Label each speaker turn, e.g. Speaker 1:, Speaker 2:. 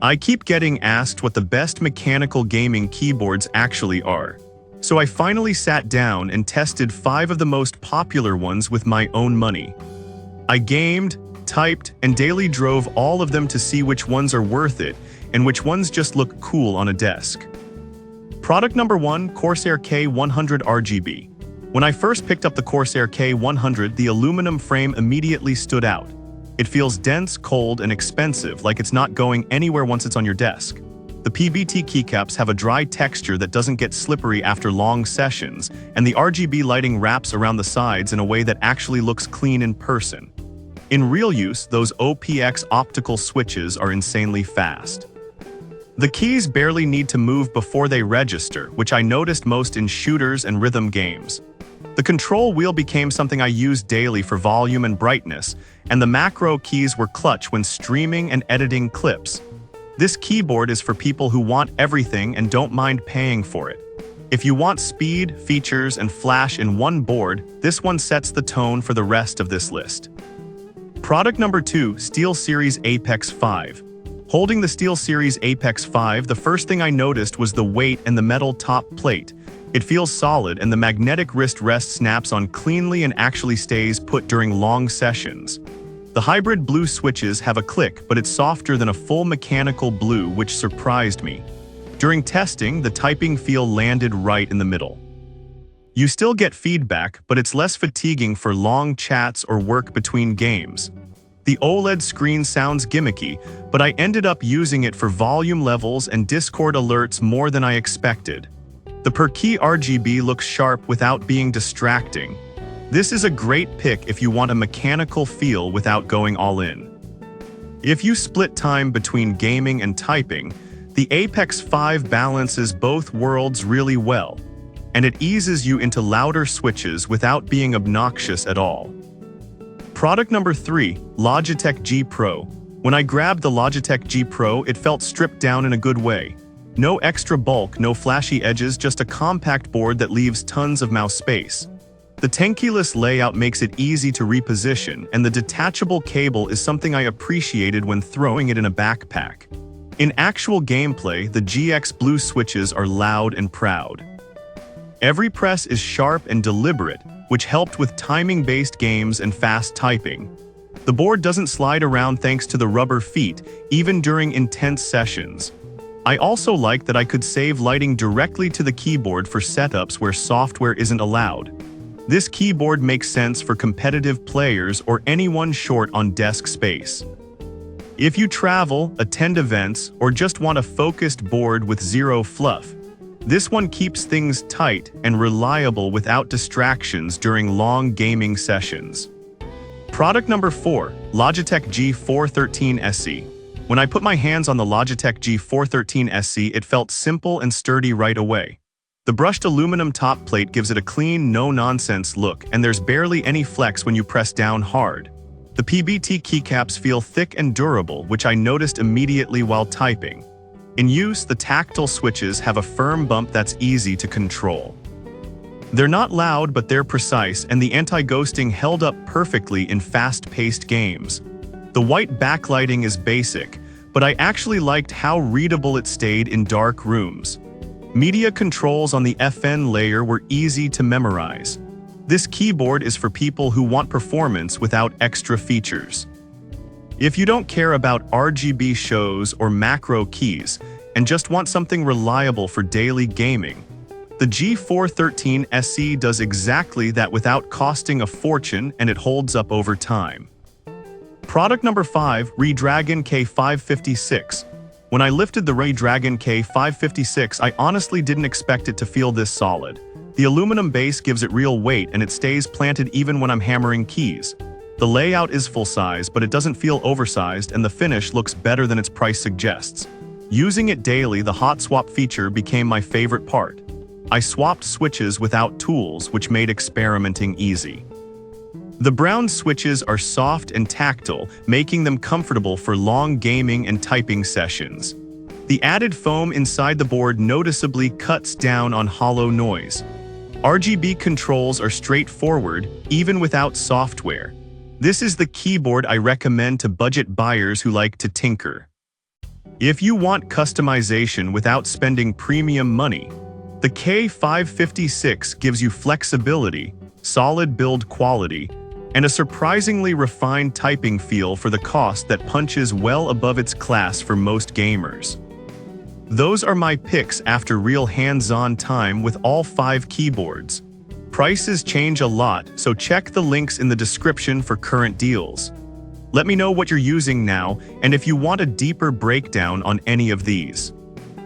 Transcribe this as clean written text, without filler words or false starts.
Speaker 1: I keep getting asked what the best mechanical gaming keyboards actually are. So I finally sat down and tested 5 of the most popular ones with my own money. I gamed, typed, and daily drove all of them to see which ones are worth it and which ones just look cool on a desk. Product number 1, Corsair K100 RGB. When I first picked up the Corsair K100, the aluminum frame immediately stood out. It feels dense, cold, and expensive, like it's not going anywhere once it's on your desk. The PBT keycaps have a dry texture that doesn't get slippery after long sessions, and the RGB lighting wraps around the sides in a way that actually looks clean in person. In real use, those OPX optical switches are insanely fast. The keys barely need to move before they register, which I noticed most in shooters and rhythm games. The control wheel became something I used daily for volume and brightness, and the macro keys were clutch when streaming and editing clips. This keyboard is for people who want everything and don't mind paying for it. If you want speed, features, and flash in one board, this one sets the tone for the rest of this list. Product number 2, SteelSeries Apex 5. Holding the SteelSeries Apex 5, the first thing I noticed was the weight and the metal top plate. It feels solid, and the magnetic wrist rest snaps on cleanly and actually stays put during long sessions. The hybrid blue switches have a click, but it's softer than a full mechanical blue, which surprised me. During testing, the typing feel landed right in the middle. You still get feedback, but it's less fatiguing for long chats or work between games. The OLED screen sounds gimmicky, but I ended up using it for volume levels and Discord alerts more than I expected. The per-key RGB looks sharp without being distracting. This is a great pick if you want a mechanical feel without going all in. If you split time between gaming and typing, the Apex 5 balances both worlds really well, and it eases you into louder switches without being obnoxious at all. Product number 3, Logitech G Pro. When I grabbed the Logitech G Pro, it felt stripped down in a good way. No extra bulk, no flashy edges, just a compact board that leaves tons of mouse space. The tankless layout makes it easy to reposition, and the detachable cable is something I appreciated when throwing it in a backpack. In actual gameplay, the GX Blue switches are loud and proud. Every press is sharp and deliberate, which helped with timing-based games and fast typing. The board doesn't slide around thanks to the rubber feet, even during intense sessions. I also like that I could save lighting directly to the keyboard for setups where software isn't allowed. This keyboard makes sense for competitive players or anyone short on desk space. If you travel, attend events, or just want a focused board with zero fluff, this one keeps things tight and reliable without distractions during long gaming sessions. Product number 4, Logitech G413 SE. When I put my hands on the Logitech G413 SE, it felt simple and sturdy right away. The brushed aluminum top plate gives it a clean, no-nonsense look, and there's barely any flex when you press down hard. The PBT keycaps feel thick and durable, which I noticed immediately while typing. In use, the tactile switches have a firm bump that's easy to control. They're not loud, but they're precise, and the anti-ghosting held up perfectly in fast-paced games. The white backlighting is basic, but I actually liked how readable it stayed in dark rooms. Media controls on the FN layer were easy to memorize. This keyboard is for people who want performance without extra features. If you don't care about RGB shows or macro keys and just want something reliable for daily gaming, the G413 SE does exactly that without costing a fortune, and it holds up over time. Product number 5, Redragon K556. When I lifted the Redragon K556, I honestly didn't expect it to feel this solid. The aluminum base gives it real weight, and it stays planted even when I'm hammering keys. The layout is full size, but it doesn't feel oversized, and the finish looks better than its price suggests. Using it daily, the hot swap feature became my favorite part. I swapped switches without tools, which made experimenting easy. The brown switches are soft and tactile, making them comfortable for long gaming and typing sessions. The added foam inside the board noticeably cuts down on hollow noise. RGB controls are straightforward, even without software. This is the keyboard I recommend to budget buyers who like to tinker. If you want customization without spending premium money, the K556 gives you flexibility, solid build quality, and a surprisingly refined typing feel for the cost that punches well above its class for most gamers. Those are my picks after real hands-on time with all 5 keyboards. Prices change a lot, so check the links in the description for current deals. Let me know what you're using now and if you want a deeper breakdown on any of these.